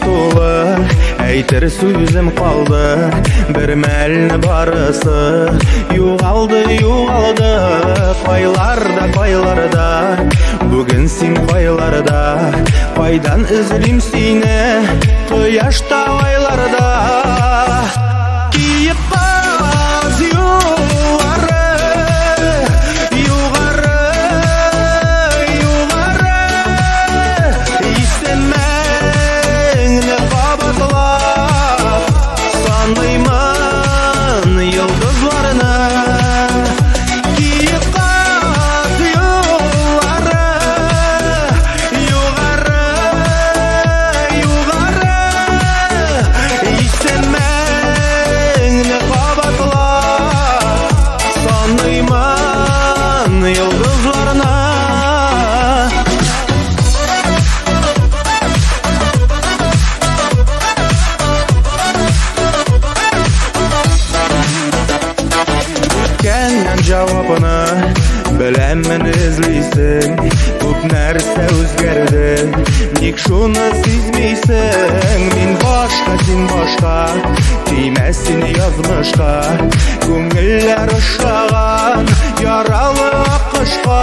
Тулы әйтер сүзім қалды, бір мәлні барысы юғалды қайларда, бүгін сен қайларда, қайдан үзілім сені құяшта айларда. Киіп қаз Жауабыны біләмін ізлейсің, көп нәрсе өзгерді, ник шуны сезмейсің. Мен башқа, сен башқа, тимәсін язмышқа, көңілләр ұшаған яралы аққышқа.